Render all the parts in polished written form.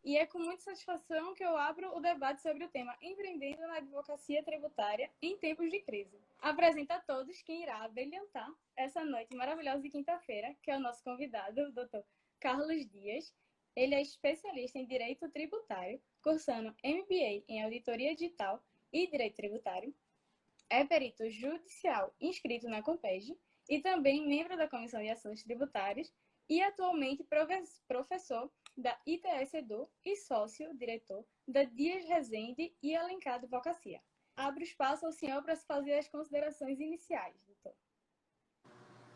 E é com muita satisfação que eu abro o debate sobre o tema Empreendendo na Advocacia Tributária em Tempos de Crise. Apresento a todos quem irá abrilhantar essa noite maravilhosa de quinta-feira, que é o nosso convidado, o Dr. Carlos Dias. Ele é especialista em Direito Tributário, cursando MBA em Auditoria Digital e Direito Tributário. É perito judicial inscrito na Compeg e também membro da Comissão de Assuntos Tributários e atualmente professor da ITS Edu e sócio-diretor da Dias Rezende e Alencar Advocacia. Abro espaço ao senhor para se fazer as considerações iniciais, doutor.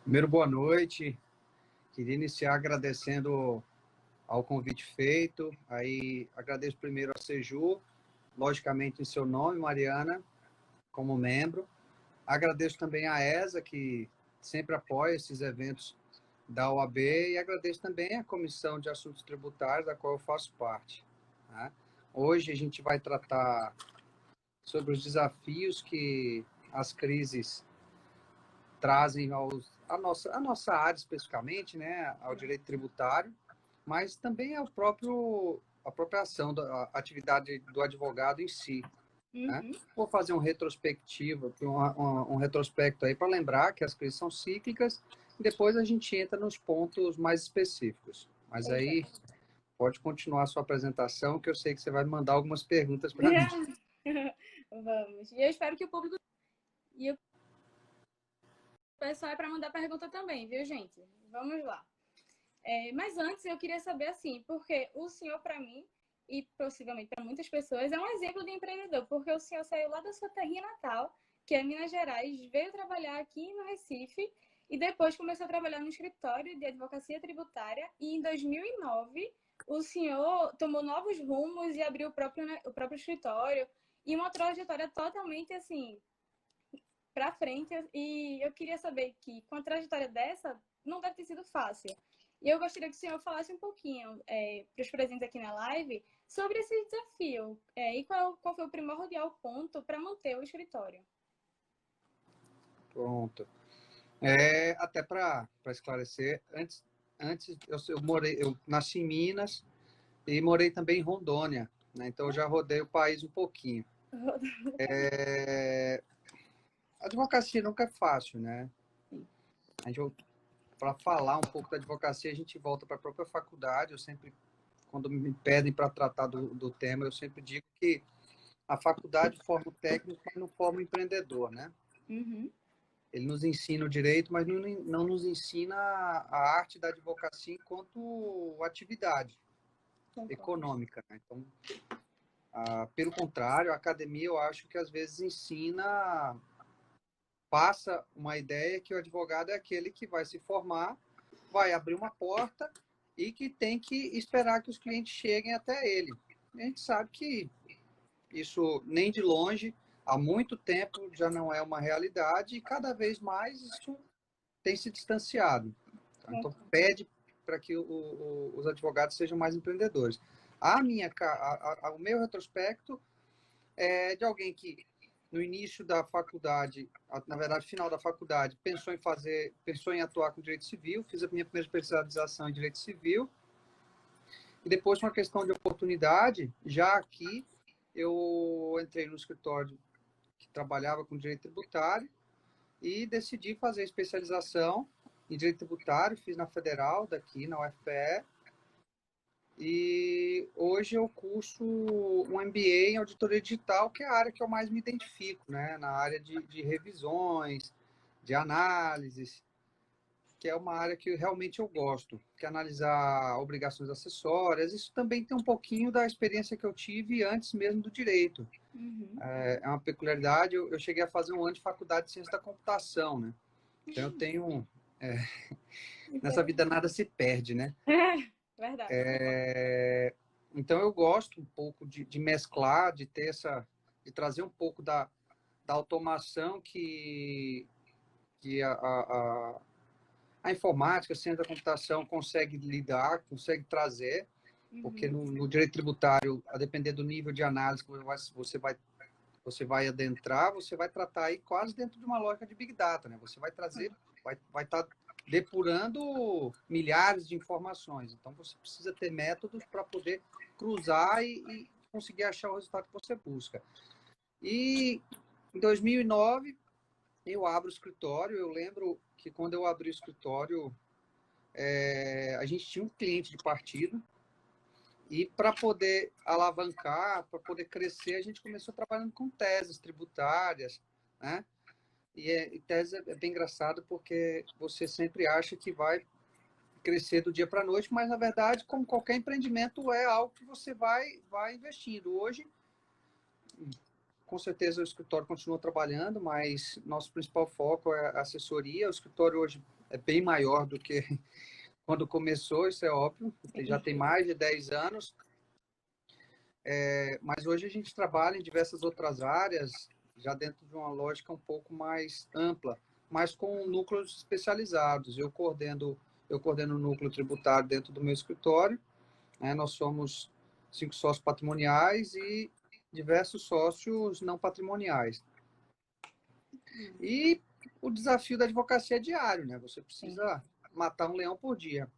Primeiro, boa noite. Queria iniciar agradecendo ao convite feito. Aí agradeço primeiro a Seju, logicamente em seu nome, Mariana, como membro. Agradeço também a ESA, que sempre apoia esses eventos da OAB, e agradeço também a Comissão de Assuntos Tributários, da qual eu faço parte. Tá? Hoje a gente vai tratar sobre os desafios que as crises trazem a nossa área especificamente, né, ao direito tributário, mas também a própria ação, a atividade do advogado em si. Né? Vou fazer um retrospectivo, um retrospecto aí para lembrar que as crises são cíclicas e depois a gente entra nos pontos mais específicos. Mas aí pode continuar a sua apresentação, que eu sei que você vai mandar algumas perguntas para mim. Vamos. E eu espero que o público e o pessoal é para mandar pergunta também, viu, gente? Vamos lá. Mas antes eu queria saber assim, porque o senhor para mim e possivelmente para muitas pessoas, é um exemplo de empreendedor, porque o senhor saiu lá da sua terrinha natal, que é Minas Gerais, veio trabalhar aqui no Recife e depois começou a trabalhar no escritório de advocacia tributária e em 2009 o senhor tomou novos rumos e abriu o próprio escritório e uma trajetória totalmente assim para frente. E eu queria saber que com a trajetória dessa não deve ter sido fácil. E eu gostaria que o senhor falasse um pouquinho para os presentes aqui na live sobre esse desafio e qual foi o primordial ponto para manter o escritório. Pronto. Até para esclarecer, antes eu nasci em Minas e morei também em Rondônia, né? Então eu já rodei o país um pouquinho. A advocacia nunca é fácil, né? Para falar um pouco da advocacia, a gente volta para a própria faculdade. Eu sempre, quando me pedem para tratar do tema, eu sempre digo que a faculdade forma o técnico, mas não forma o empreendedor, né? Ele nos ensina o direito, mas não nos ensina a arte da advocacia enquanto atividade econômica, né? Então, pelo contrário, a academia, eu acho que às vezes passa uma ideia que o advogado é aquele que vai se formar, vai abrir uma porta e que tem que esperar que os clientes cheguem até ele. E a gente sabe que isso nem de longe, há muito tempo já não é uma realidade e cada vez mais isso tem se distanciado. Então, pede para que os advogados sejam mais empreendedores. O meu retrospecto é de alguém que, no início da faculdade, na verdade, final da faculdade, pensou em atuar com direito civil, fiz a minha primeira especialização em direito civil, e depois, por uma questão de oportunidade, já aqui, eu entrei no escritório que trabalhava com direito tributário e decidi fazer especialização em direito tributário, fiz na Federal, daqui, na UFPE, e hoje eu curso um MBA em auditoria digital, que é a área que eu mais me identifico, né? Na área de revisões, de análises, que é uma área que realmente eu gosto, que é analisar obrigações acessórias. Isso também tem um pouquinho da experiência que eu tive antes mesmo do direito. É uma peculiaridade, eu cheguei a fazer um ano de faculdade de ciência da computação, né? Então eu tenho... nessa vida nada se perde, né? Verdade. Então eu gosto um pouco de mesclar, de trazer um pouco da automação que a informática, a ciência da computação consegue lidar, consegue trazer, porque no direito tributário, a depender do nível de análise que você vai adentrar, você vai tratar aí quase dentro de uma lógica de Big Data, né? Você vai trazer, vai estar depurando milhares de informações. Então, você precisa ter métodos para poder cruzar e conseguir achar o resultado que você busca. E em 2009, eu abro o escritório. Eu lembro que quando eu abri o escritório, a gente tinha um cliente de partido, e para poder alavancar, para poder crescer, a gente começou trabalhando com teses tributárias, né? E tese é bem engraçado porque você sempre acha que vai crescer do dia para a noite, mas na verdade, como qualquer empreendimento, é algo que você vai investindo. Hoje, com certeza, o escritório continua trabalhando, mas nosso principal foco é a assessoria. O escritório hoje é bem maior do que quando começou, isso é óbvio, já tem mais de 10 anos. Mas hoje a gente trabalha em diversas outras áreas, já dentro de uma lógica um pouco mais ampla, mas com núcleos especializados. Eu coordeno o núcleo tributário dentro do meu escritório, né? Nós somos 5 sócios patrimoniais e diversos sócios não patrimoniais. E o desafio da advocacia é diário, né? Você precisa matar um leão por dia.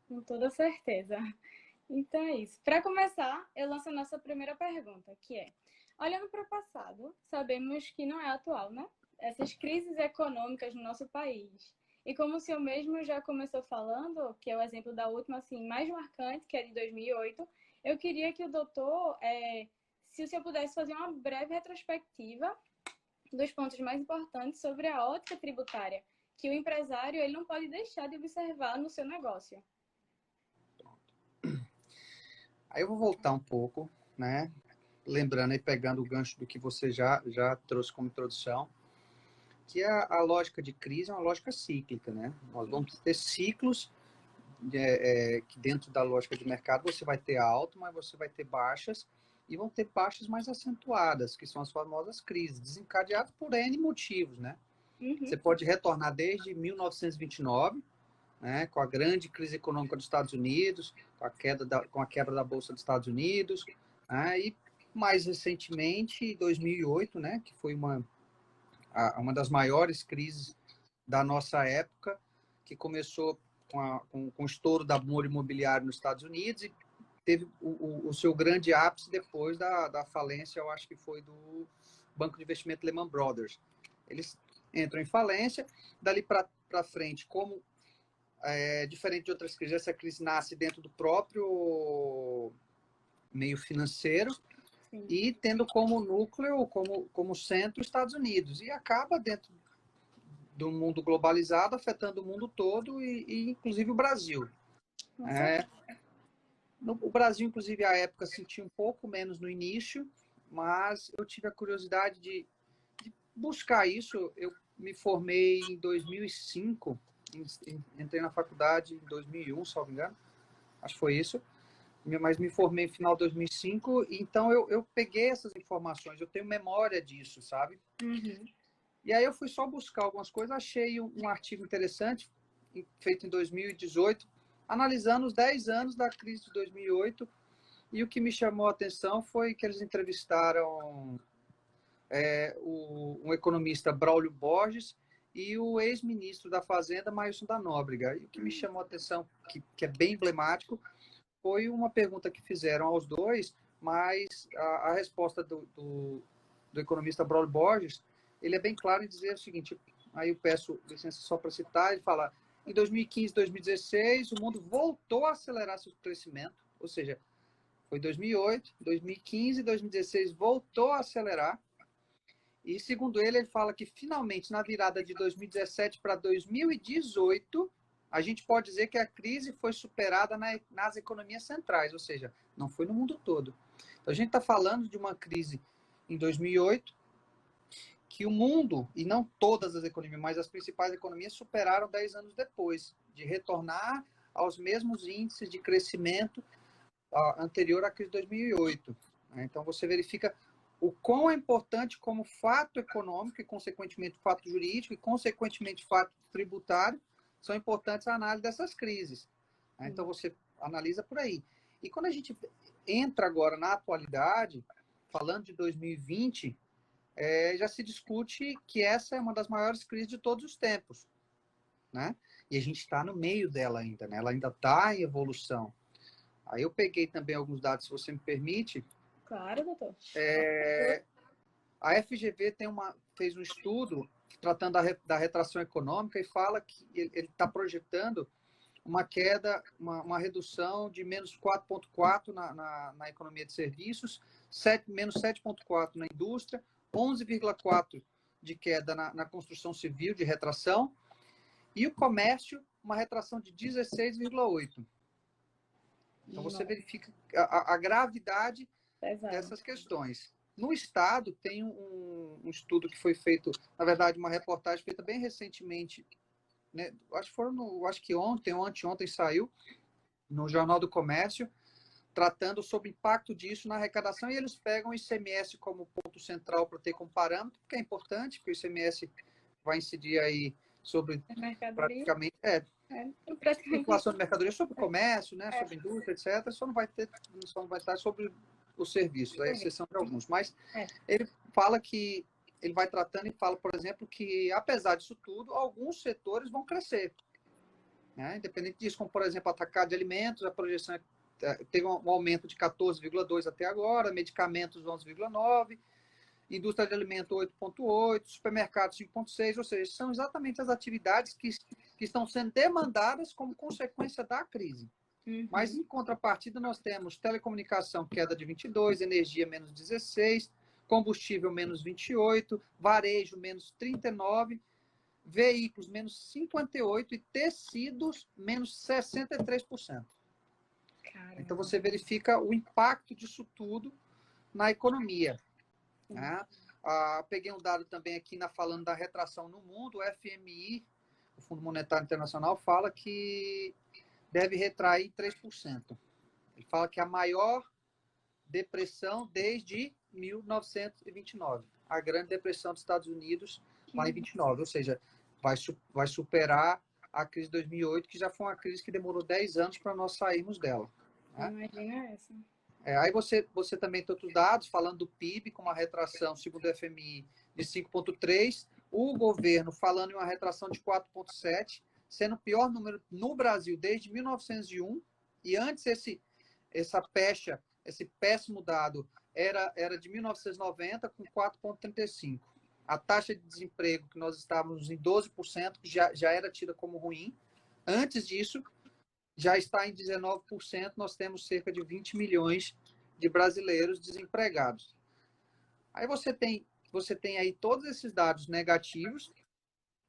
Com toda certeza. Então é isso. Para começar, eu lanço a nossa primeira pergunta, que é: olhando para o passado, sabemos que não é atual, né? Essas crises econômicas no nosso país. E como o senhor mesmo já começou falando, que é o exemplo da última, assim, mais marcante, que é de 2008, eu queria que o doutor, se o senhor pudesse fazer uma breve retrospectiva dos pontos mais importantes sobre a ótica tributária, que o empresário ele não pode deixar de observar no seu negócio. Aí eu vou voltar um pouco, né? Lembrando e pegando o gancho do que você já trouxe como introdução, que a lógica de crise é uma lógica cíclica, né? Nós vamos ter ciclos que dentro da lógica de mercado você vai ter alto, mas você vai ter baixas, e vão ter baixas mais acentuadas, que são as famosas crises, desencadeadas por N motivos, né? Você pode retornar desde 1929, né, com a grande crise econômica dos Estados Unidos, com a quebra da Bolsa dos Estados Unidos, né, e mais recentemente, em 2008, né, que foi uma das maiores crises da nossa época, que começou com o estouro da bolha imobiliária nos Estados Unidos e teve o seu grande ápice depois da falência, eu acho que foi do Banco de Investimento Lehman Brothers. Eles entram em falência, dali para frente, como diferente de outras crises, essa crise nasce dentro do próprio meio financeiro. Sim. E tendo como núcleo, como centro, os Estados Unidos. E acaba dentro do mundo globalizado, afetando o mundo todo e inclusive o Brasil. O Brasil, inclusive, à época, sentiu um pouco menos no início, mas eu tive a curiosidade de buscar isso. Eu me formei em 2005, entrei na faculdade em 2001, se não me engano, acho que foi isso, mas me formei no final de 2005, então eu peguei essas informações, eu tenho memória disso, sabe? E aí eu fui só buscar algumas coisas, achei um artigo interessante, feito em 2018, analisando os 10 anos da crise de 2008, e o que me chamou a atenção foi que eles entrevistaram um economista, Braulio Borges, e o ex-ministro da Fazenda, Maílson da Nóbrega. E o que me chamou a atenção, que é bem emblemático, foi uma pergunta que fizeram aos dois, mas a resposta do economista Braulio Borges, ele é bem claro em dizer o seguinte, aí eu peço licença só para citar, ele fala: em 2015, 2016, o mundo voltou a acelerar seu crescimento, ou seja, foi 2008, 2015, 2016 voltou a acelerar. E, segundo ele fala que, finalmente, na virada de 2017 para 2018, a gente pode dizer que a crise foi superada nas economias centrais, ou seja, não foi no mundo todo. Então, a gente está falando de uma crise em 2008, que o mundo, e não todas as economias, mas as principais economias, superaram 10 anos depois, de retornar aos mesmos índices de crescimento anterior à crise de 2008. Então, você verifica o quão é importante como fato econômico e, consequentemente, fato jurídico e, consequentemente, fato tributário são importantes a análise dessas crises. Então, você analisa por aí. E quando a gente entra agora na atualidade, falando de 2020, já se discute que essa é uma das maiores crises de todos os tempos, né? E a gente está no meio dela ainda, né? Ela ainda está em evolução. Aí eu peguei também alguns dados, se você me permite. Claro, doutor. A FGV fez um estudo tratando da retração econômica e fala que ele está projetando uma queda, uma redução de menos 4,4 na economia de serviços, menos 7,4 na indústria, 11,4 de queda na construção civil, de retração, e o comércio, uma retração de 16,8. Então, você verifica a gravidade dessas questões. No Estado, tem um estudo que foi feito, na verdade, uma reportagem feita bem recentemente, né? Acho que ontem ou anteontem saiu, no Jornal do Comércio, tratando sobre o impacto disso na arrecadação, e eles pegam o ICMS como ponto central para ter como parâmetro, porque é importante, porque o ICMS vai incidir aí sobre praticamente inflação de mercadoria, sobre o comércio, né, sobre a indústria, etc. Só não vai estar sobre os serviços, a exceção de alguns. Mas ele fala que ele vai tratando e fala, por exemplo, que apesar disso tudo, alguns setores vão crescer, né? Independente disso, como por exemplo, atacado de alimentos, a projeção teve um aumento de 14,2 até agora, medicamentos 11,9, indústria de alimentos 8,8, supermercados 5,6, ou seja, são exatamente as atividades que estão sendo demandadas como consequência da crise. Mas, em contrapartida, nós temos telecomunicação, queda de 22, energia, menos 16, combustível, menos 28, varejo, menos 39, veículos, menos 58 e tecidos, menos 63%. Caramba. Então, você verifica o impacto disso tudo na economia. Né? Peguei um dado também aqui falando da retração no mundo. O FMI, o Fundo Monetário Internacional, fala que deve retrair 3%. Ele fala que é a maior depressão desde 1929. A Grande Depressão dos Estados Unidos, lá em 29. Ou seja, vai superar a crise de 2008, que já foi uma crise que demorou 10 anos para nós sairmos dela. Né? Imagina essa. Aí você também tem outros dados, falando do PIB, com uma retração, segundo o FMI, de 5,3%. O governo falando em uma retração de 4,7%, sendo o pior número no Brasil desde 1901. E antes esse péssimo dado era de 1990, com 4,35%. A taxa de desemprego, que nós estávamos em 12%, já era tida como ruim. Antes disso, já está em 19%, nós temos cerca de 20 milhões de brasileiros desempregados. Aí você tem aí todos esses dados negativos,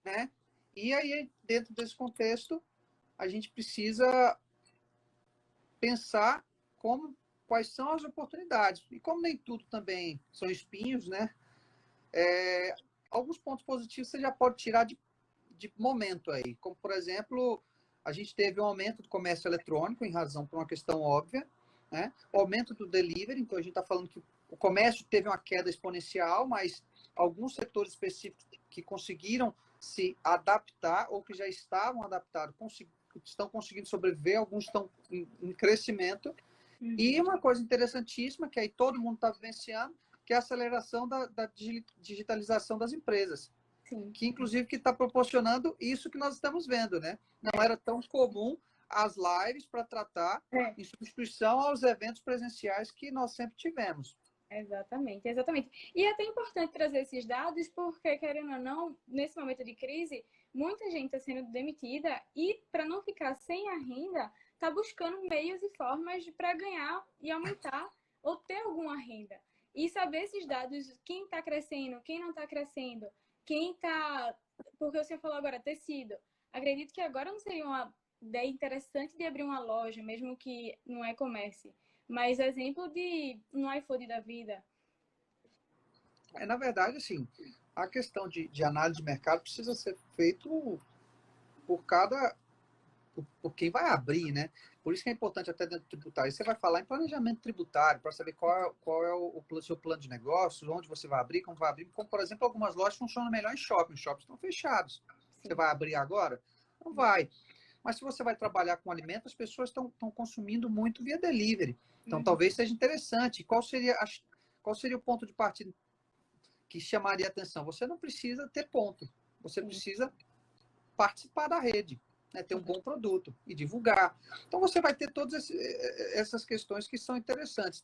né? E aí, dentro desse contexto, a gente precisa pensar quais são as oportunidades. E como nem tudo também são espinhos, né? Alguns pontos positivos você já pode tirar de momento aí, como, por exemplo, a gente teve um aumento do comércio eletrônico, em razão por uma questão óbvia, né? O aumento do delivery, então a gente está falando que o comércio teve uma queda exponencial, mas alguns setores específicos que conseguiram se adaptar ou que já estavam adaptados estão conseguindo sobreviver, alguns estão em crescimento. E uma coisa interessantíssima, que aí todo mundo está vivenciando, que é a aceleração da digitalização das empresas. Sim. Que inclusive que está proporcionando isso que nós estamos vendo, né? Não era tão comum as lives para tratar em substituição aos eventos presenciais que nós sempre tivemos. Exatamente. E é até importante trazer esses dados porque, querendo ou não, nesse momento de crise, muita gente está sendo demitida e, para não ficar sem a renda, está buscando meios e formas para ganhar e aumentar ou ter alguma renda. E saber esses dados, quem está crescendo, quem não está crescendo, quem está... Porque você falou agora, tecido. Acredito que agora não seria uma ideia interessante de abrir uma loja, mesmo que no e-commerce. Mas exemplo de um iFood da vida. Na verdade, assim, a questão de análise de mercado precisa ser feito por quem vai abrir, né? Por isso que é importante até dentro do tributário. Você vai falar em planejamento tributário, para saber qual é o seu plano de negócios, onde você vai abrir, como vai abrir. Como, por exemplo, algumas lojas funcionam melhor em shopping. Os shoppings estão fechados. Sim. Você vai abrir agora? Não vai. Mas se você vai trabalhar com alimento, as pessoas estão consumindo muito via delivery. Então, talvez seja interessante. Qual seria o ponto de partida que chamaria a atenção? Você não precisa ter ponto. Você precisa participar da rede. né, ter um bom produto e divulgar. Então, você vai ter todas essas questões que são interessantes.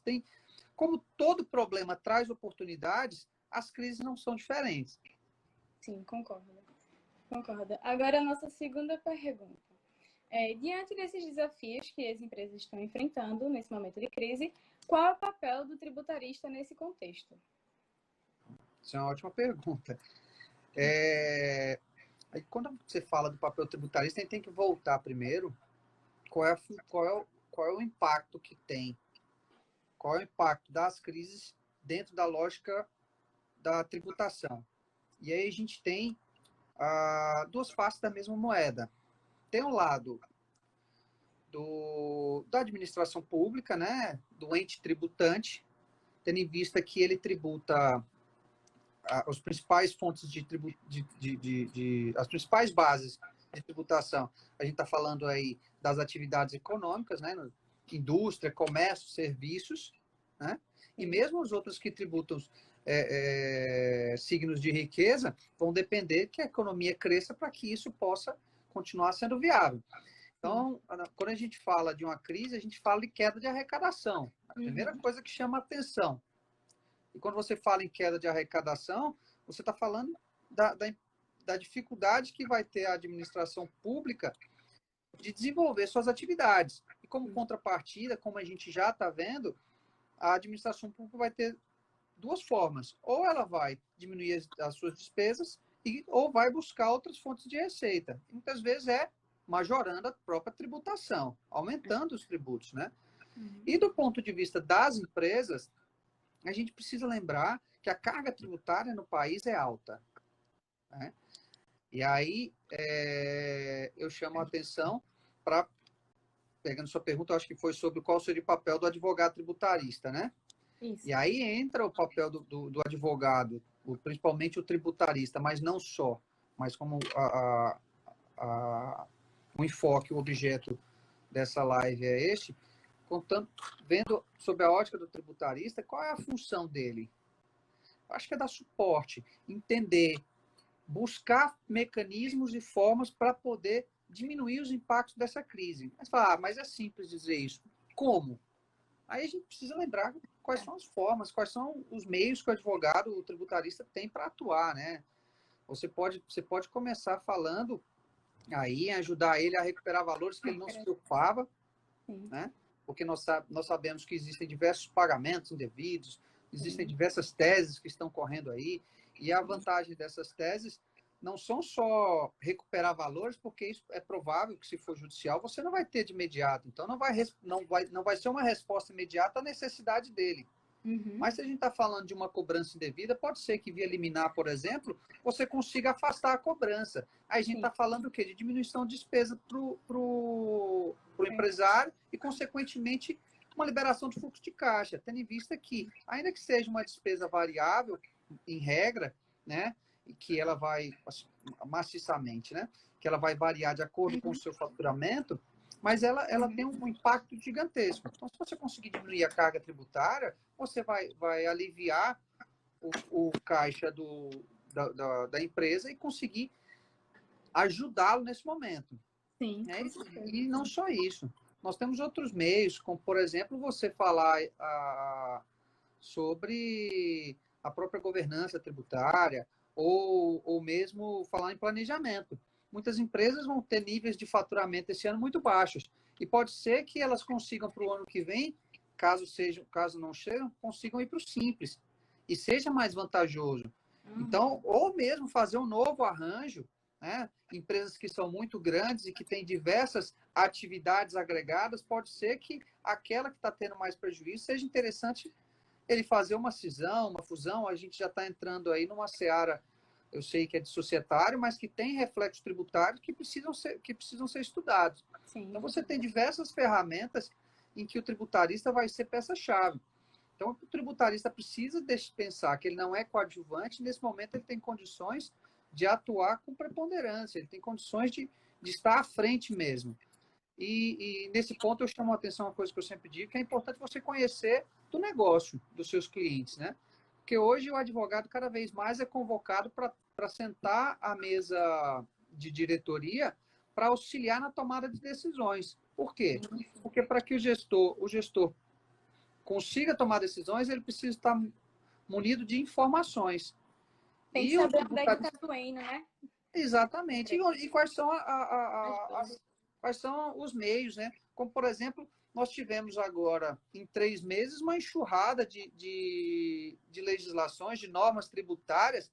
Como todo problema traz oportunidades, as crises não são diferentes. Sim, concordo. Concordo. Agora, a nossa segunda pergunta. Diante desses desafios que as empresas estão enfrentando nesse momento de crise, qual é o papel do tributarista nesse contexto? Isso é uma ótima pergunta. Aí, quando você fala do papel tributarista, a gente tem que voltar primeiro qual é o impacto que tem, qual é o impacto das crises dentro da lógica da tributação. E aí a gente tem duas faces da mesma moeda. Tem um lado da administração pública, né, do ente tributante, tendo em vista que ele tributa as principais fontes as principais bases de tributação. A gente está falando aí das atividades econômicas, né, indústria, comércio, serviços, né, e mesmo os outros que tributam signos de riqueza vão depender que a economia cresça para que isso possa continuar sendo viável. Então, quando a gente fala de uma crise, a gente fala de queda de arrecadação. A primeira coisa que chama a atenção. E quando você fala em queda de arrecadação, você está falando da dificuldade que vai ter a administração pública de desenvolver suas atividades. E como contrapartida, como a gente já está vendo, a administração pública vai ter duas formas. Ou ela vai diminuir as suas despesas, ou vai buscar outras fontes de receita. E muitas vezes majorando a própria tributação, aumentando os tributos, né? E do ponto de vista das empresas, a gente precisa lembrar que a carga tributária no país é alta, né? E aí eu chamo a atenção para, pegando sua pergunta, eu acho que foi sobre qual seria o papel do advogado tributarista, né? Isso. E aí entra o papel do advogado, principalmente o tributarista, mas não só, mas como o enfoque, o objeto dessa live é este, vendo sob a ótica do tributarista, qual é a função dele? Eu acho que é dar suporte, entender, buscar mecanismos e formas para poder diminuir os impactos dessa crise. Mas é simples dizer isso. Como? Aí a gente precisa lembrar quais são as formas, quais são os meios que o advogado, o tributarista tem para atuar, né? Você pode começar falando aí em ajudar ele a recuperar valores que ele não se preocupava, né? Porque nós sabemos que existem diversos pagamentos indevidos, existem diversas teses que estão correndo aí, e a vantagem dessas teses não são só recuperar valores, porque isso é provável que, se for judicial, você não vai ter de imediato. Então, não vai ser uma resposta imediata à necessidade dele. Mas se a gente está falando de uma cobrança indevida, pode ser que via liminar, por exemplo, você consiga afastar a cobrança. Aí a gente está falando o quê? De diminuição de despesa para o empresário e, consequentemente, uma liberação de fluxo de caixa, tendo em vista que, ainda que seja uma despesa variável, em regra, né, e que ela vai, maciçamente, né, que ela vai variar de acordo com o seu faturamento, mas ela tem um impacto gigantesco. Então, se você conseguir diminuir a carga tributária, você vai aliviar o caixa da empresa e conseguir ajudá-lo nesse momento. Sim. E não só isso. Nós temos outros meios, como, por exemplo, você falar sobre a própria governança tributária ou mesmo falar em planejamento. Muitas empresas vão ter níveis de faturamento esse ano muito baixos. E pode ser que elas consigam para o ano que vem, caso não sejam, consigam ir para o simples. E seja mais vantajoso. Então, ou mesmo fazer um novo arranjo, né? Empresas que são muito grandes e que têm diversas atividades agregadas, pode ser que aquela que está tendo mais prejuízo seja interessante ele fazer uma cisão, uma fusão. A gente já está entrando aí numa seara, eu sei que é de societário, mas que tem reflexos tributários que precisam ser estudados. Sim. Então, você tem diversas ferramentas em que o tributarista vai ser peça-chave. Então, o tributarista precisa pensar que ele não é coadjuvante, nesse momento ele tem condições de atuar com preponderância, ele tem condições de estar à frente mesmo. E nesse ponto eu chamo a atenção uma coisa que eu sempre digo, que é importante você conhecer do negócio dos seus clientes, né? Porque hoje o advogado cada vez mais é convocado para sentar à mesa de diretoria para auxiliar na tomada de decisões. Por quê? Porque para que o gestor consiga tomar decisões, ele precisa estar munido de informações. Tem que saber onde é que está doendo, né? Exatamente. E quais são, quais são os meios, né? Como, por exemplo, nós tivemos agora, em 3 meses, uma enxurrada de legislações, de normas tributárias,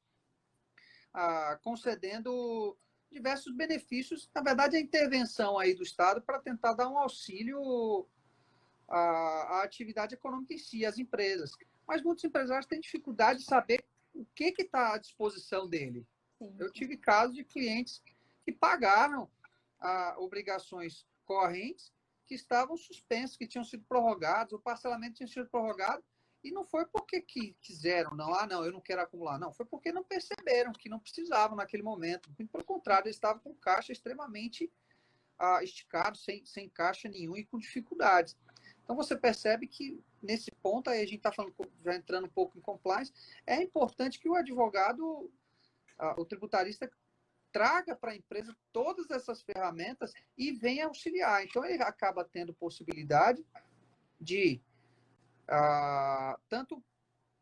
concedendo diversos benefícios. Na verdade, a intervenção aí do Estado para tentar dar um auxílio à atividade econômica em si, às empresas. Mas muitos empresários têm dificuldade de saber o que está à disposição dele. Sim. Eu tive casos de clientes que pagaram obrigações correntes que estavam suspensas, que tinham sido prorrogadas, o parcelamento tinha sido prorrogado, e não foi porque quiseram, não, eu não quero acumular, não, foi porque não perceberam que não precisavam naquele momento. Pelo contrário, eles estavam com caixa extremamente esticado, sem caixa nenhum e com dificuldades. Então, você percebe que, nesse ponto, aí a gente está falando, já entrando um pouco em compliance, é importante que o advogado, o tributarista, traga para a empresa todas essas ferramentas e venha auxiliar. Então, ele acaba tendo possibilidade de tanto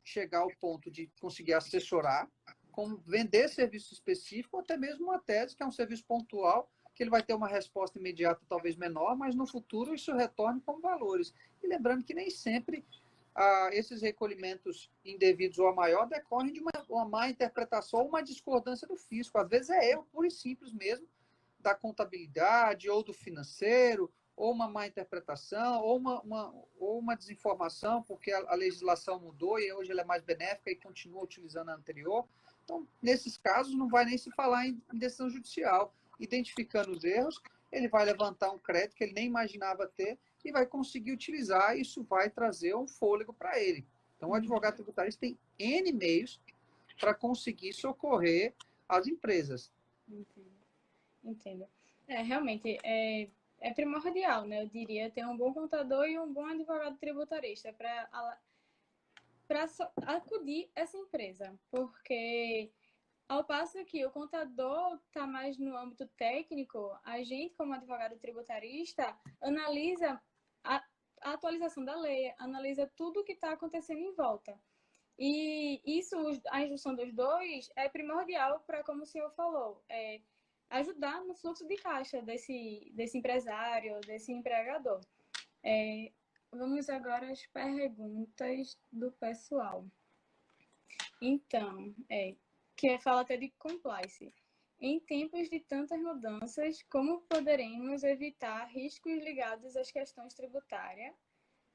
chegar ao ponto de conseguir assessorar, como vender serviço específico, ou até mesmo uma tese, que é um serviço pontual, que ele vai ter uma resposta imediata, talvez menor, mas no futuro isso retorne como valores. E lembrando que nem sempre esses recolhimentos indevidos ou a maior decorrem de uma má interpretação ou uma discordância do fisco. Às vezes é erro puro e simples mesmo da contabilidade ou do financeiro, ou uma má interpretação, ou uma desinformação, porque a legislação mudou e hoje ela é mais benéfica e continua utilizando a anterior. Então, nesses casos, não vai nem se falar em decisão judicial. Identificando os erros, ele vai levantar um crédito que ele nem imaginava ter e vai conseguir utilizar, e isso vai trazer um fôlego para ele. Então, o advogado tributarista tem N meios para conseguir socorrer as empresas. Entendo. Realmente, é primordial, né? Eu diria, ter um bom contador e um bom advogado tributarista para acudir essa empresa, porque ao passo que o contador está mais no âmbito técnico, a gente, como advogado tributarista, analisa a atualização da lei, analisa tudo o que está acontecendo em volta. E isso, a junção dos dois, é primordial para, como o senhor falou, ajudar no fluxo de caixa desse empresário, desse empregador. Vamos agora às perguntas do pessoal. Então, que fala até de compliance. Em tempos de tantas mudanças, como poderemos evitar riscos ligados às questões tributárias,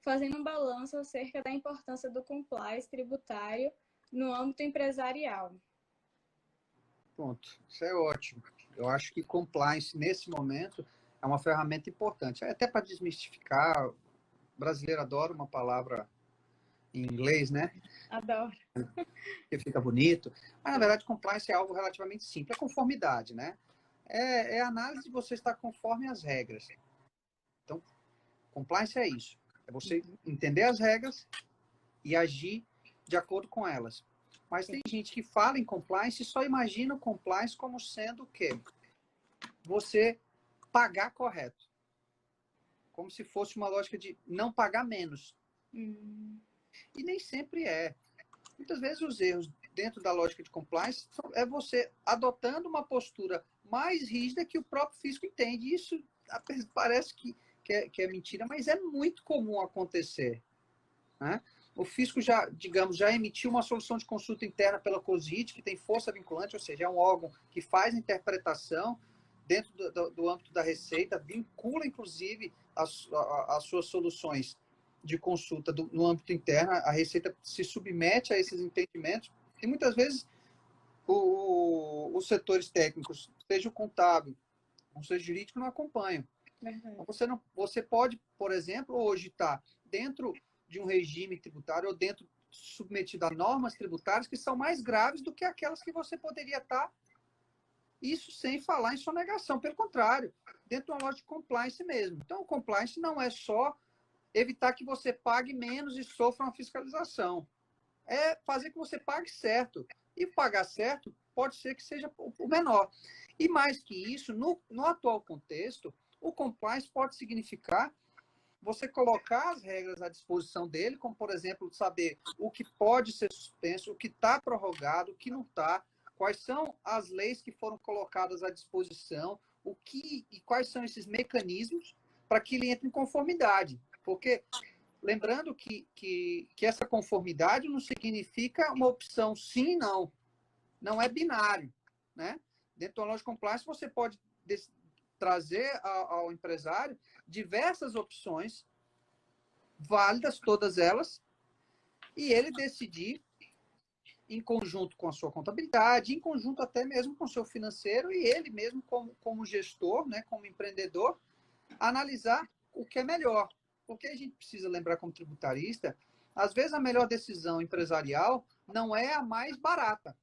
fazendo um balanço acerca da importância do compliance tributário no âmbito empresarial? Pronto, isso é ótimo. Eu acho que compliance, nesse momento, é uma ferramenta importante. Até para desmistificar, o brasileiro adora uma palavra em inglês, né? Adoro. Que fica bonito. Mas, na verdade, compliance é algo relativamente simples. É conformidade, né? É a análise de você estar conforme às regras. Então, compliance é isso. É você entender as regras e agir de acordo com elas. Mas tem gente que fala em compliance e só imagina o compliance como sendo o quê? Você pagar correto. Como se fosse uma lógica de não pagar menos. E nem sempre é. Muitas vezes os erros dentro da lógica de compliance é você adotando uma postura mais rígida que o próprio fisco entende. Isso parece que é mentira, mas é muito comum acontecer. Né? O fisco já emitiu uma solução de consulta interna pela COSIT, que tem força vinculante, ou seja, é um órgão que faz interpretação dentro do âmbito da Receita, vincula, inclusive, as suas soluções de consulta no âmbito interno. A Receita se submete a esses entendimentos e, muitas vezes, os setores técnicos, seja o contábil, ou seja o jurídico, não acompanham. Então, você pode, por exemplo, hoje estar dentro de um regime tributário ou dentro submetido a normas tributárias que são mais graves do que aquelas que você poderia estar, isso sem falar em sonegação. Pelo contrário, dentro de uma lógica de compliance mesmo. Então, o compliance não é só evitar que você pague menos e sofra uma fiscalização. É fazer que você pague certo. E pagar certo pode ser que seja o menor. E mais que isso, no atual contexto, o compliance pode significar você colocar as regras à disposição dele, como, por exemplo, saber o que pode ser suspenso, o que está prorrogado, o que não está, quais são as leis que foram colocadas à disposição, e quais são esses mecanismos para que ele entre em conformidade. Porque, lembrando que essa conformidade não significa uma opção sim, não. Não é binário, né? Dentro do Knowledge Compliance, você pode trazer ao empresário diversas opções, válidas todas elas, e ele decidir em conjunto com a sua contabilidade, em conjunto até mesmo com o seu financeiro, e ele mesmo como gestor, né, como empreendedor, analisar o que é melhor. Porque a gente precisa lembrar como tributarista, às vezes a melhor decisão empresarial não é a mais barata,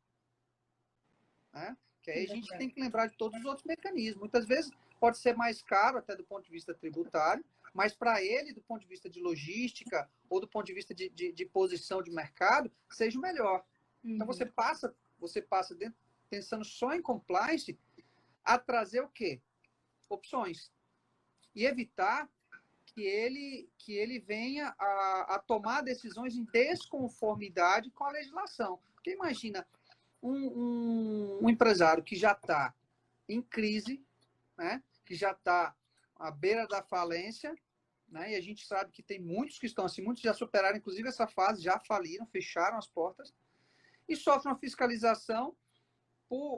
né? Que aí a gente tem que lembrar de todos os outros mecanismos. Muitas vezes pode ser mais caro, até do ponto de vista tributário, mas para ele, do ponto de vista de logística ou do ponto de vista de posição de mercado, seja o melhor. Então, você passa pensando só em compliance, a trazer o quê? Opções. E evitar que ele venha a tomar decisões em desconformidade com a legislação. Porque imagina um empresário que já está em crise, né? Que já está à beira da falência, né? E a gente sabe que tem muitos que estão assim, muitos já superaram, inclusive, essa fase, já faliram, fecharam as portas, e sofrem uma fiscalização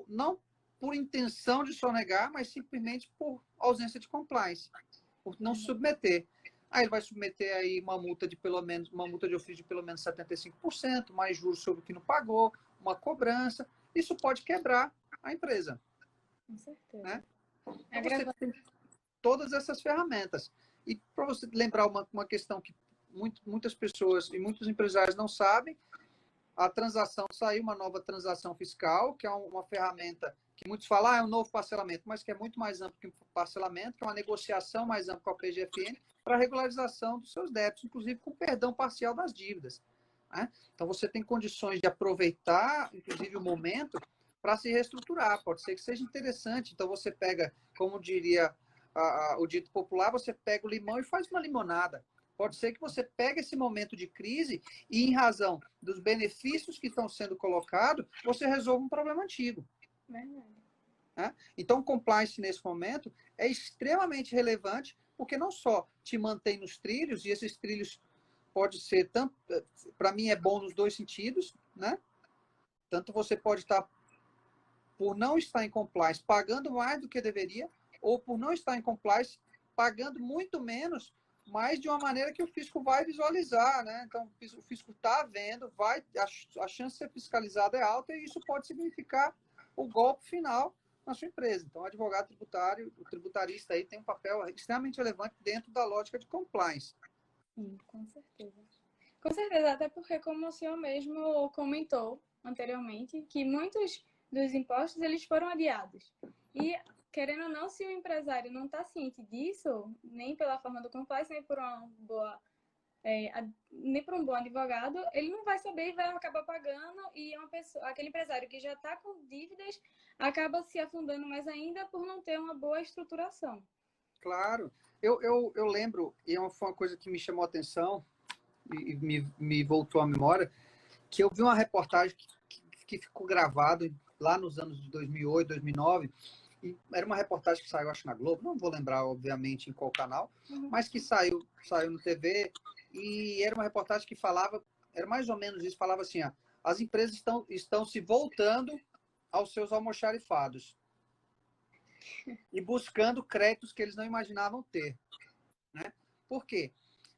não por intenção de sonegar, mas simplesmente por ausência de compliance, por não se submeter. Aí ele vai submeter aí uma multa de ofício de pelo menos 75%, mais juros sobre o que não pagou, uma cobrança. Isso pode quebrar a empresa. Com certeza. Né? Então, você tem todas essas ferramentas. E para você lembrar uma questão que muitas pessoas e muitos empresários não sabem, saiu uma nova transação fiscal, que é uma ferramenta que muitos falam, é um novo parcelamento, mas que é muito mais amplo que um parcelamento, que é uma negociação mais ampla com a PGFN para regularização dos seus débitos, inclusive com perdão parcial das dívidas. Né? Então, você tem condições de aproveitar, inclusive, o momento para se reestruturar. Pode ser que seja interessante. Então, você pega, como diria o dito popular, você pega o limão e faz uma limonada. Pode ser que você pegue esse momento de crise e, em razão dos benefícios que estão sendo colocados, você resolva um problema antigo. Verdade. Né? Então, o compliance, nesse momento, é extremamente relevante, porque não só te mantém nos trilhos, e esses trilhos pode ser, tanto, para mim, é bom nos dois sentidos, né? Tanto você pode estar, por não estar em compliance, pagando mais do que deveria, ou por não estar em compliance, pagando muito menos, mas de uma maneira que o fisco vai visualizar, né? Então, o fisco está vendo, a chance de ser fiscalizado é alta, e isso pode significar o golpe final na sua empresa. Então, o advogado tributário, o tributarista aí tem um papel extremamente relevante dentro da lógica de compliance. Sim, com certeza. Com certeza, até porque, como o senhor mesmo comentou anteriormente, que muitos dos impostos eles foram adiados. E, querendo ou não, se o empresário não está ciente disso, nem pela forma do compliance, nem por nem por um bom advogado, ele não vai saber e vai acabar pagando, e aquele empresário que já está com dívidas acaba se afundando mais ainda por não ter uma boa estruturação. Claro. Eu lembro, e foi uma coisa que me chamou a atenção e me voltou à memória, que eu vi uma reportagem que ficou gravado lá nos anos de 2008, 2009, e era uma reportagem que saiu, acho, na Globo, não vou lembrar, obviamente, em qual canal, mas que saiu no TV, e era uma reportagem que falava, era mais ou menos isso, falava assim, as empresas estão se voltando aos seus almoxarifados e buscando créditos que eles não imaginavam ter. Né? Por quê?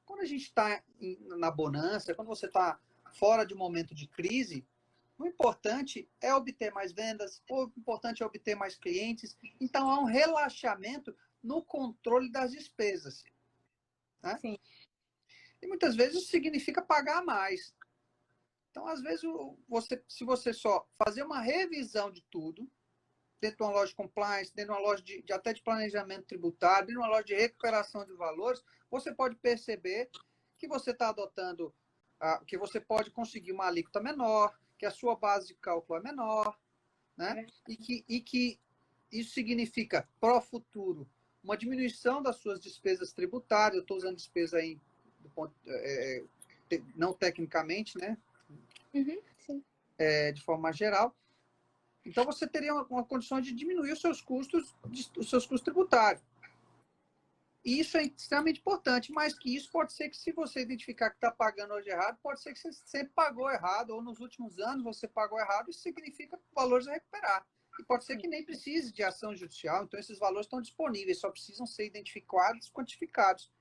Quando a gente está na bonança, quando você está fora de um momento de crise, o importante é obter mais vendas, o importante é obter mais clientes. Então, há um relaxamento no controle das despesas. Né? Sim. E muitas vezes isso significa pagar mais. Então, às vezes, se você só fazer uma revisão de tudo, dentro de uma loja de compliance, dentro de uma loja até de planejamento tributário, dentro de uma loja de recuperação de valores, você pode perceber que você está adotando, que você pode conseguir uma alíquota menor, que a sua base de cálculo é menor, né? E que isso significa, para o futuro, uma diminuição das suas despesas tributárias. Eu estou usando despesa aí, não tecnicamente, né? Sim. De forma geral. Então, você teria uma condição de diminuir os seus custos tributários. E isso é extremamente importante, mas que isso pode ser que, se você identificar que está pagando hoje errado, pode ser que você sempre pagou errado, ou nos últimos anos você pagou errado, isso significa valores a recuperar. E pode ser que nem precise de ação judicial, então esses valores estão disponíveis, só precisam ser identificados e quantificados.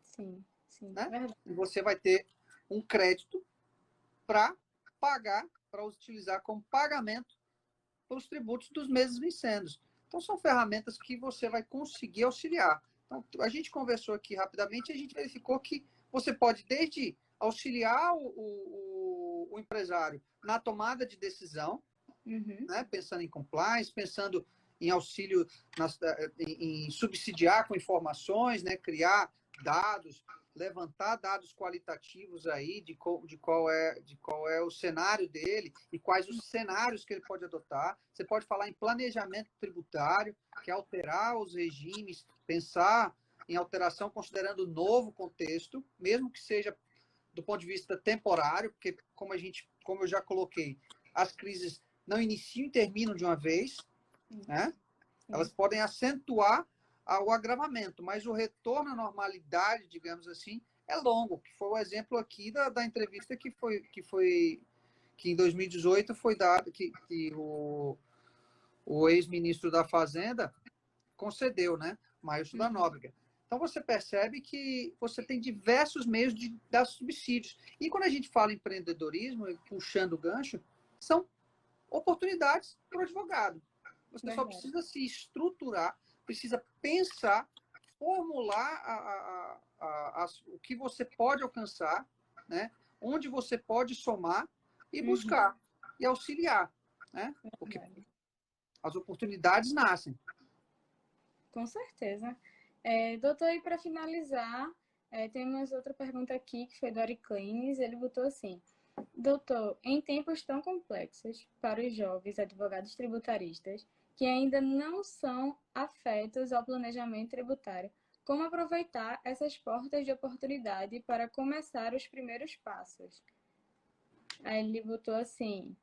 Sim, Né? verdade. E você vai ter um crédito para pagar, para utilizar como pagamento pelos tributos dos meses vencendo. Então, são ferramentas que você vai conseguir auxiliar. Então, a gente conversou aqui rapidamente e a gente verificou que você pode, desde auxiliar o empresário na tomada de decisão, né, pensando em compliance, pensando em auxílio, em subsidiar com informações, né, criar dados, levantar dados qualitativos aí de qual é o cenário dele e quais os cenários que ele pode adotar. Você pode falar em planejamento tributário, que é alterar os regimes, pensar em alteração considerando o novo contexto, mesmo que seja do ponto de vista temporário, porque, como eu já coloquei, as crises não iniciam e terminam de uma vez, né? Elas podem acentuar o agravamento, mas o retorno à normalidade, digamos assim, é longo, que foi o exemplo aqui da entrevista que em 2018 foi dado, que o ex-ministro da Fazenda concedeu, né? Maílson da Nóbrega. Então, você percebe que você tem diversos meios de dar subsídios. E quando a gente fala em empreendedorismo, puxando o gancho, são oportunidades para o advogado. Você só precisa se estruturar, precisa pensar, formular o que você pode alcançar, né? Onde você pode somar e buscar e auxiliar, né? Porque as oportunidades nascem. Com certeza. Doutor, e para finalizar, temos outra pergunta aqui, que foi do Ariclines. Ele botou assim: doutor, em tempos tão complexos para os jovens advogados tributaristas que ainda não são afetos ao planejamento tributário, como aproveitar essas portas de oportunidade para começar os primeiros passos? Aí ele botou assim: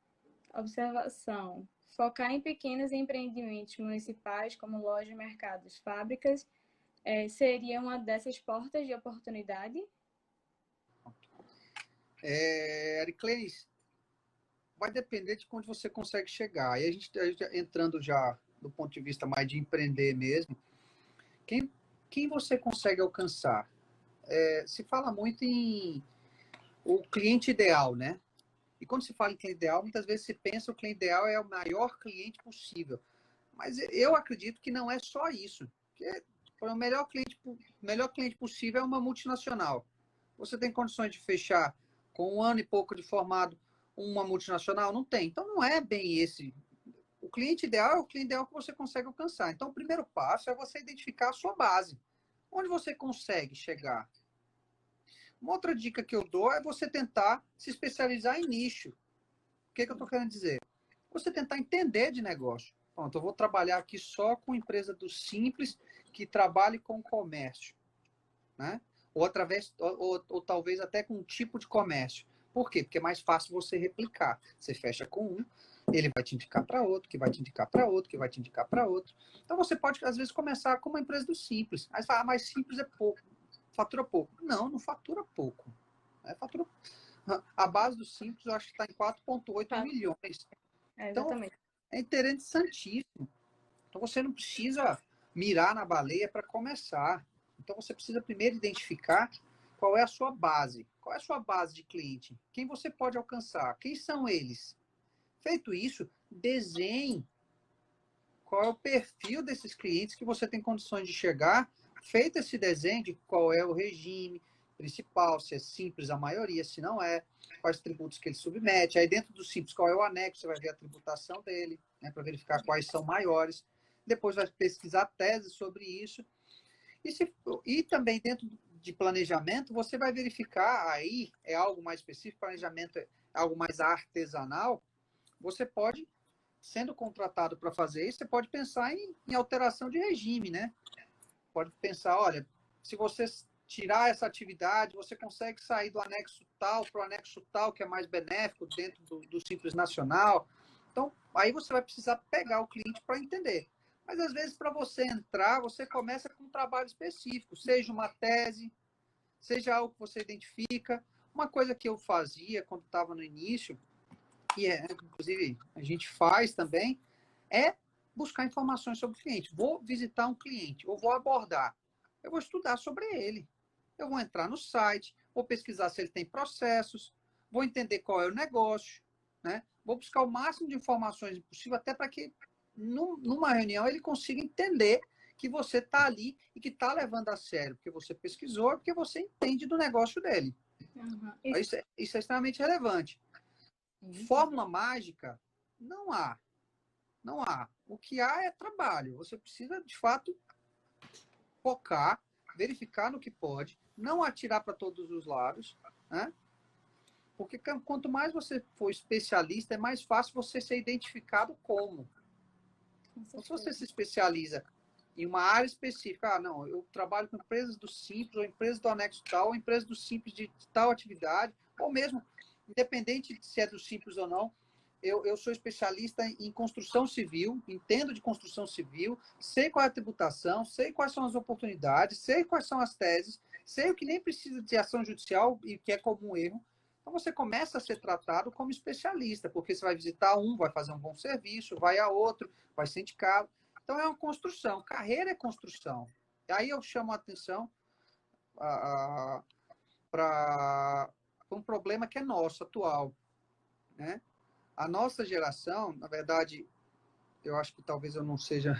observação. Focar em pequenos empreendimentos municipais, como lojas, mercados, fábricas, seria uma dessas portas de oportunidade? Ariclenes, vai depender de onde você consegue chegar. Aí a gente entrando já do ponto de vista mais de empreender mesmo, quem você consegue alcançar? Se fala muito em o cliente ideal, né? E quando se fala em cliente ideal, muitas vezes se pensa que o cliente ideal é o maior cliente possível. Mas eu acredito que não é só isso. Porque o melhor cliente possível é uma multinacional. Você tem condições de fechar com 1 ano e pouco de formado uma multinacional? Não tem. Então, não é bem esse. O cliente ideal é o cliente ideal que você consegue alcançar. Então, o primeiro passo é você identificar a sua base. Onde você consegue chegar? Uma outra dica que eu dou é você tentar se especializar em nicho. O que eu estou querendo dizer? Você tentar entender de negócio. Pronto, eu vou trabalhar aqui só com empresa do simples que trabalhe com comércio, né? Ou talvez até com um tipo de comércio. Por quê? Porque é mais fácil você replicar. Você fecha com um, ele vai te indicar para outro, que vai te indicar para outro, que vai te indicar para outro. Então você pode, às vezes, começar com uma empresa do simples. Aí você fala, mais simples é pouco, fatura pouco. Não, não fatura pouco. Fatura... A base do simples, eu acho que está em 4,8 milhões. Então, é interessantíssimo. Então, você não precisa mirar na baleia para começar. Então, você precisa primeiro identificar qual é a sua base. Qual é a sua base de cliente? Quem você pode alcançar? Quem são eles? Feito isso, desenhe qual é o perfil desses clientes que você tem condições de chegar. Feito esse desenho de qual é o regime principal, se é simples a maioria, se não é, quais tributos que ele submete. Aí dentro do simples, qual é o anexo, você vai ver a tributação dele, né, para verificar quais são maiores. Depois vai pesquisar tese sobre isso. E também dentro de planejamento, você vai verificar, aí é algo mais específico, planejamento é algo mais artesanal, você pode sendo contratado para fazer isso, você pode pensar em alteração de regime, né? Pode pensar, olha, se você tirar essa atividade, você consegue sair do anexo tal para o anexo tal, que é mais benéfico dentro do Simples Nacional. Então, aí você vai precisar pegar o cliente para entender. Mas, às vezes, para você entrar, você começa com um trabalho específico, seja uma tese, seja algo que você identifica. Uma coisa que eu fazia quando estava no início, e inclusive a gente faz também, é buscar informações sobre o cliente. Vou visitar um cliente, ou vou abordar. Eu vou estudar sobre ele. Eu vou entrar no site, vou pesquisar se ele tem processos, vou entender qual é o negócio, né? Vou buscar o máximo de informações possível, até para que, numa reunião, ele consiga entender que você está ali e que está levando a sério, porque você pesquisou, porque você entende do negócio dele. Uhum. Isso é extremamente relevante. Fórmula mágica, não há. Não há. O que há é trabalho. Você precisa, de fato, focar, verificar no que pode, não atirar para todos os lados, né? Porque quanto mais você for especialista, é mais fácil você ser identificado como. Então, se você se especializa em uma área específica, não, eu trabalho com empresas do Simples, ou empresas do anexo tal, ou empresas do Simples de tal atividade, ou mesmo, independente de se é do Simples ou não, eu sou especialista em construção civil, entendo de construção civil, sei qual é a tributação, sei quais são as oportunidades, sei quais são as teses, sei o que nem precisa de ação judicial e que é comum erro. Então, você começa a ser tratado como especialista, porque você vai visitar um, vai fazer um bom serviço, vai a outro, vai ser indicado. Então, é uma construção. Carreira é construção. E aí eu chamo a atenção para um problema que é nosso, atual, né? A nossa geração, na verdade, eu acho que talvez eu não seja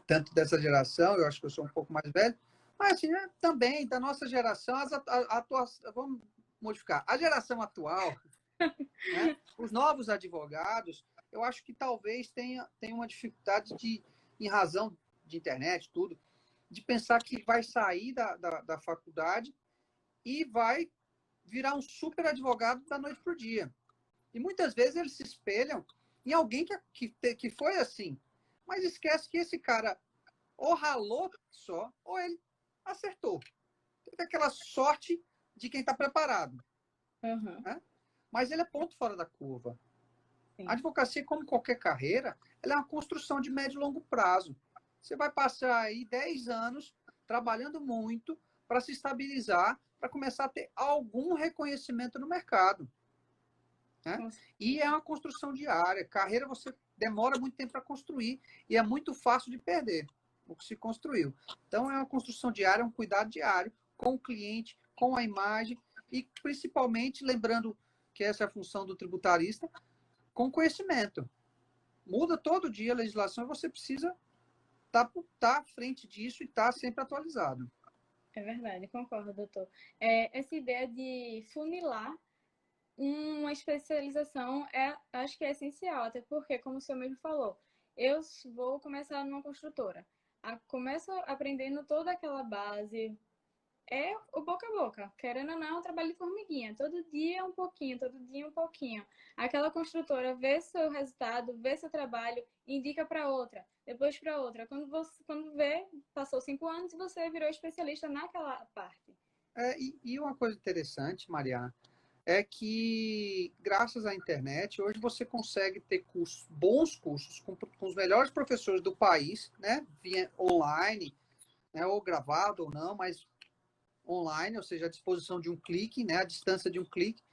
tanto dessa geração, eu acho que eu sou um pouco mais velho, mas assim, né, também da nossa geração, vamos modificar, a geração atual, né, os novos advogados, eu acho que talvez tenha uma dificuldade em razão de internet, tudo, de pensar que vai sair da faculdade e vai virar um super advogado da noite para o dia. E muitas vezes eles se espelham em alguém que foi assim. Mas esquece que esse cara ou ralou só, ou ele acertou. Teve aquela sorte de quem está preparado. Uhum. Né? Mas ele é ponto fora da curva. Sim. A advocacia, como qualquer carreira, ela é uma construção de médio e longo prazo. Você vai passar aí 10 anos trabalhando muito para se estabilizar, para começar a ter algum reconhecimento no mercado. Né? E é uma construção diária. Carreira você demora muito tempo para construir e é muito fácil de perder o que se construiu. Então, é uma construção diária, um cuidado diário com o cliente, com a imagem e, principalmente, lembrando que essa é a função do tributarista, com conhecimento. Muda todo dia a legislação e você precisa estar à frente disso e estar sempre atualizado. É verdade, concordo, doutor. Essa ideia de funilar uma especialização acho que é essencial, até porque, como o senhor mesmo falou, eu vou começar numa construtora. Começo aprendendo toda aquela base, o boca a boca, querendo ou não, é um trabalho de formiguinha, todo dia um pouquinho, todo dia um pouquinho. Aquela construtora vê seu resultado, vê seu trabalho, indica para outra, depois para outra. Quando vê, passou 5 anos e você virou especialista naquela parte. E uma coisa interessante, Mariana, é que, graças à internet, hoje você consegue ter cursos, bons cursos, com os melhores professores do país, né? Via online, né? Ou gravado ou não, mas online, ou seja, à disposição de um clique, né? À distância de um clique,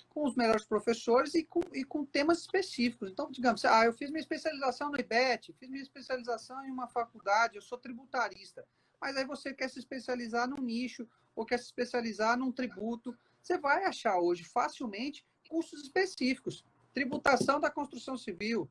com os melhores professores e com temas específicos. Então, digamos, eu fiz minha especialização no IBET, fiz minha especialização em uma faculdade, eu sou tributarista, mas aí você quer se especializar num nicho, ou quer se especializar num tributo, você vai achar hoje facilmente cursos específicos. Tributação da construção civil,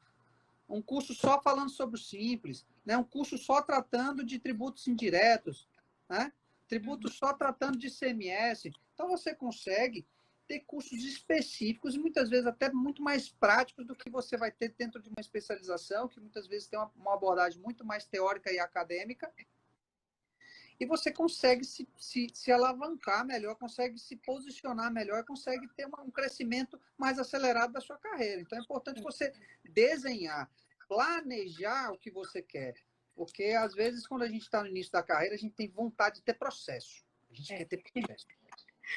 um curso só falando sobre o simples, né? Um curso só tratando de tributos indiretos, né? Tributo só tratando de ICMS. Então, você consegue ter cursos específicos e muitas vezes até muito mais práticos do que você vai ter dentro de uma especialização, que muitas vezes tem uma abordagem muito mais teórica e acadêmica, e você consegue se alavancar melhor, consegue se posicionar melhor, consegue ter um crescimento mais acelerado da sua carreira. Então, é importante você desenhar. planejar o que você quer. Porque, às vezes, quando a gente está no início da carreira, a gente tem vontade de ter processo. A gente quer ter processo.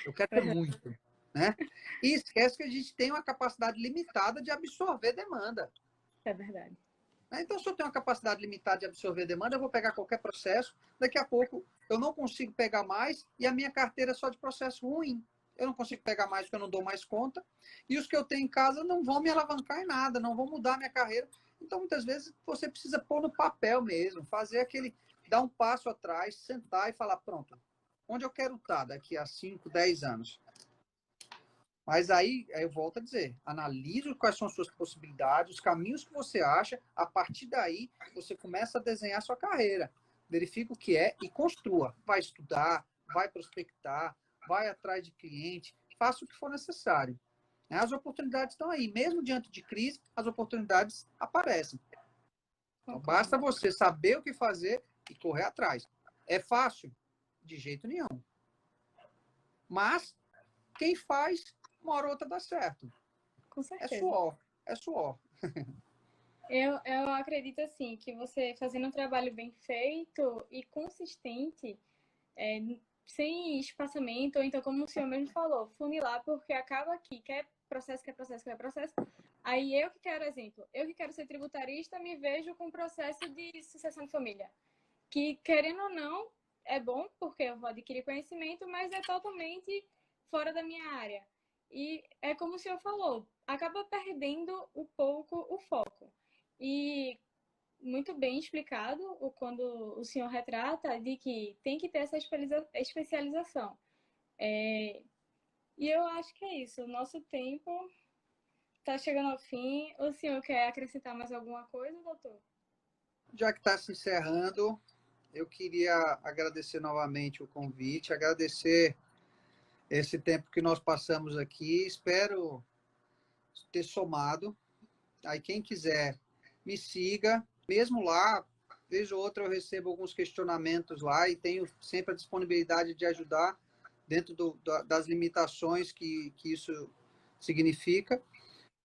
Eu quero ter muito, né? E esquece que a gente tem uma capacidade limitada de absorver demanda. É verdade. Então, se eu tenho uma capacidade limitada de absorver demanda, eu vou pegar qualquer processo. Daqui a pouco, eu não consigo pegar mais e a minha carteira é só de processo ruim. Eu não consigo pegar mais porque eu não dou mais conta. E os que eu tenho em casa não vão me alavancar em nada, não vão mudar a minha carreira. Então, muitas vezes, você precisa pôr no papel mesmo, fazer aquele, dar um passo atrás, sentar e falar, pronto, onde eu quero estar daqui a 5, 10 anos? Mas aí eu volto a dizer, analise quais são as suas possibilidades, os caminhos que você acha, a partir daí você começa a desenhar a sua carreira. Verifica o que é e construa. Vai estudar, vai prospectar, vai atrás de cliente, faça o que for necessário. As oportunidades estão aí. Mesmo diante de crise, as oportunidades aparecem. Então, basta você saber o que fazer e correr atrás. É fácil? De jeito nenhum. Mas quem faz, uma hora ou outra dá certo. Com certeza. É suor, é suor. Eu acredito, assim, que você fazendo um trabalho bem feito e consistente, sem espaçamento, ou então, como o senhor mesmo falou, funilar, porque acaba aqui, quer processo, quer processo, quer processo. Aí eu que quero, exemplo, eu que quero ser tributarista, me vejo com processo de sucessão de família. Que, querendo ou não, é bom, porque eu vou adquirir conhecimento, mas é totalmente fora da minha área. E é como o senhor falou, acaba perdendo um pouco o foco. E muito bem explicado quando o senhor retrata de que tem que ter essa especialização. E eu acho que é isso. O nosso tempo está chegando ao fim. O senhor quer acrescentar mais alguma coisa, doutor? Já que está se encerrando, eu queria agradecer novamente o convite, agradecer esse tempo que nós passamos aqui. Espero ter somado. Aí quem quiser, me siga. Mesmo lá, vez ou outra eu recebo alguns questionamentos lá e tenho sempre a disponibilidade de ajudar dentro das limitações que isso significa.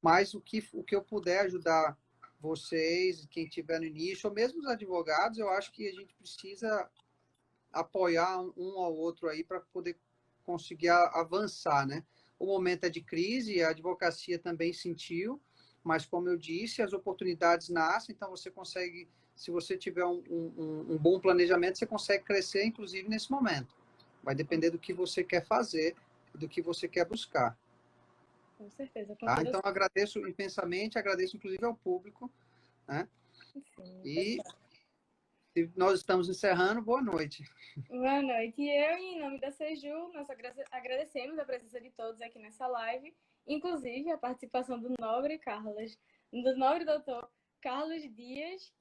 Mas o que eu puder ajudar vocês, quem estiver no início, ou mesmo os advogados, eu acho que a gente precisa apoiar um ao outro aí para poder conseguir avançar, né? O momento é de crise, a advocacia também sentiu, mas como eu disse, as oportunidades nascem, então você consegue, se você tiver um bom planejamento, você consegue crescer, inclusive, nesse momento. Vai depender do que você quer fazer, do que você quer buscar. Com certeza. Tá? Então, agradeço imensamente, agradeço inclusive ao público, né? Sim, E nós estamos encerrando. Boa noite. Boa noite. E eu, em nome da Seju, nós agradecemos a presença de todos aqui nessa live, inclusive a participação do nobre doutor Carlos Dias.